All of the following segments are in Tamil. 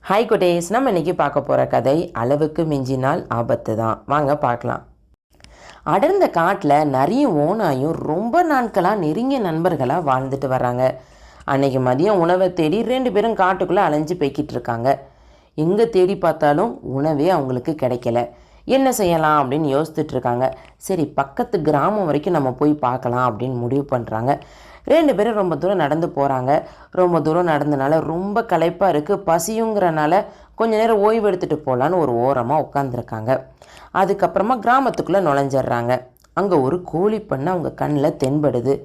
ஹாய் குட்டீஸ், நம்ம இன்றைக்கி பார்க்க போகிற கதை அளவுக்கு மிஞ்சினால் ஆபத்து தான். வாங்க பார்க்கலாம். அடர்ந்த காட்டில் நரியும் ஓனாயும் ரொம்ப நாட்களாக நெருங்கிய நண்பர்களாக வாழ்ந்துட்டு வர்றாங்க. அன்றைக்கி மதியம் உணவை தேடி 2 பேரும் காட்டுக்குள்ளே அலைஞ்சு போய்கிட்டு இருக்காங்க. எங்கே தேடி பார்த்தாலும் உணவே அவங்களுக்கு கிடைக்கல. என்ன செய்யலாம் அப்படின்னு யோசிச்சுட்டு இருக்காங்க. சரி, பக்கத்து கிராமம் வரைக்கும் நம்ம போய் பார்க்கலாம் அப்படின்னு முடிவு பண்ணுறாங்க. 2 பேரும் ரொம்ப தூரம் நடந்து போகிறாங்க. ரொம்ப தூரம் நடந்தனால ரொம்ப களைப்பாக இருக்குது. பசியுங்கிறனால கொஞ்சம் நேரம் ஓய்வு எடுத்துகிட்டு போகலான்னு ஒரு ஓரமாக உட்காந்துருக்காங்க. அதுக்கப்புறமா கிராமத்துக்குள்ளே நுழைஞ்சிட்றாங்க. அங்கே ஒரு கோழி பண்ணை அவங்க கண்ணில் தென்படுது.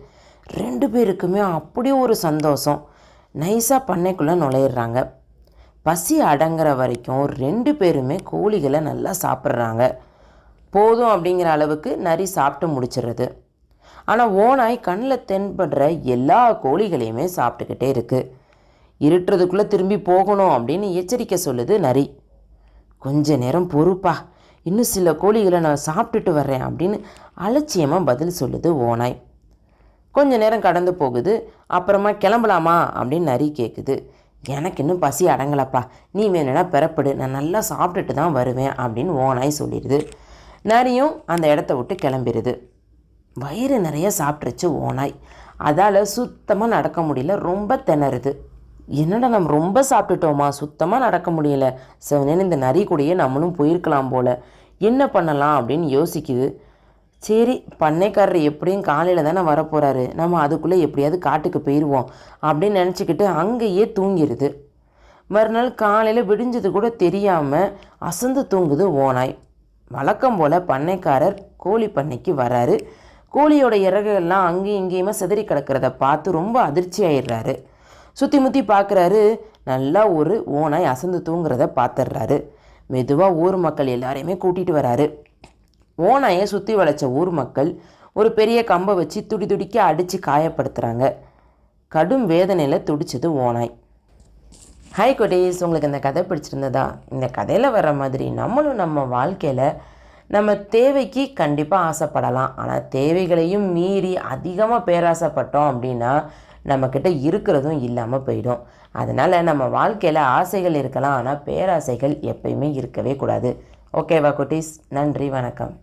2 பேருக்குமே அப்படி ஒரு சந்தோஷம். நைஸாக பண்ணைக்குள்ளே நுழையிடுறாங்க. பசி அடங்குற வரைக்கும் 2 பேருமே கோழிகளை நல்லா சாப்பிட்றாங்க. போதும் அப்படிங்கிற அளவுக்கு நரி சாப்பிட்டு முடிச்சிடுறது. ஆனால் ஓனாய் கண்ணில் தென்படுற எல்லா கோழிகளையுமே சாப்பிட்டுக்கிட்டே இருக்குது. இருட்டுறதுக்குள்ளே திரும்பி போகணும் அப்படின்னு எச்சரிக்கை சொல்லுது நரி. கொஞ்ச நேரம் பொறுப்பா, இன்னும் சில கோழிகளை நான் சாப்பிட்டுட்டு வர்றேன் அப்படின்னு அலட்சியமாக பதில் சொல்லுது ஓனாய். கொஞ்ச நேரம் கடந்து போகுது. அப்புறமா கிளம்பலாமா அப்படின்னு நரி கேட்குது. எனக்கு இன்னும் பசி அடங்கலப்பா, நீ வேணும்னா பிறப்படு, நான் நல்லா சாப்பிட்டுட்டு தான் வருவேன் அப்படின்னு ஓனாய் சொல்லிடுது. நரியும் அந்த இடத்த விட்டு கிளம்பிடுது. வயிறு நிறைய சாப்பிட்ருச்சு ஓனாய். அதால் சுத்தமாக நடக்க முடியல, ரொம்ப திணறுது. என்னடா நம்ம ரொம்ப சாப்பிட்டுட்டோமா, சுத்தமாக நடக்க முடியல, சிவனேன்னு இந்த நரி கூடயே நம்மளும் போயிருக்கலாம் போல், என்ன பண்ணலாம் அப்படின்னு யோசிக்குது. சரி, பண்ணைக்காரர் எப்படியும் காலையில் தானே வரப்போகிறாரு, நம்ம அதுக்குள்ளே எப்படியாவது காட்டுக்கு போயிடுவோம் அப்படின்னு நினச்சிக்கிட்டு அங்கேயே தூங்கிடுது. மறுநாள் காலையில் விடிஞ்சது கூட தெரியாமல் அசந்து தூங்குது ஓனாய். வழக்கம் போல் பண்ணைக்காரர் கோழி பண்ணைக்கு வராரு. கோழியோட இறகுகள்லாம் அங்கேயும் இங்கேயுமே சிதறி கிடக்கிறத பார்த்து ரொம்ப அதிர்ச்சி ஆயிடுறாரு. சுற்றி முற்றி பார்க்குறாரு. நல்லா ஒரு ஓனாய் அசந்து தூங்குறத பார்த்துடுறாரு. மெதுவாக ஊர் மக்கள் எல்லாரையுமே கூட்டிகிட்டு வராரு. ஓனாயை சுற்றி வளைச்ச ஊர் மக்கள் ஒரு பெரிய கம்பை வச்சு துடிக்க அடித்து காயப்படுத்துகிறாங்க. கடும் வேதனையில் துடிச்சது ஓனாய். ஹாய் குட்டீஸ், உங்களுக்கு இந்த கதை பிடிச்சிருந்ததா? இந்த கதையில் வர மாதிரி நம்மளும் நம்ம வாழ்க்கையில் நம்ம தேவைக்கு கண்டிப்பாக ஆசைப்படலாம். ஆனால் தேவைகளையும் மீறி அதிகமாக பேராசைப்பட்டோம் அப்படின்னா நம்மக்கிட்ட இருக்கிறதும் இல்லாமல் போயிடும். அதனால் நம்ம வாழ்க்கையில் ஆசைகள் இருக்கலாம், ஆனால் பேராசைகள் எப்பயுமே இருக்கவே கூடாது. ஓகேவா குட்டீஸ்? நன்றி, வணக்கம்.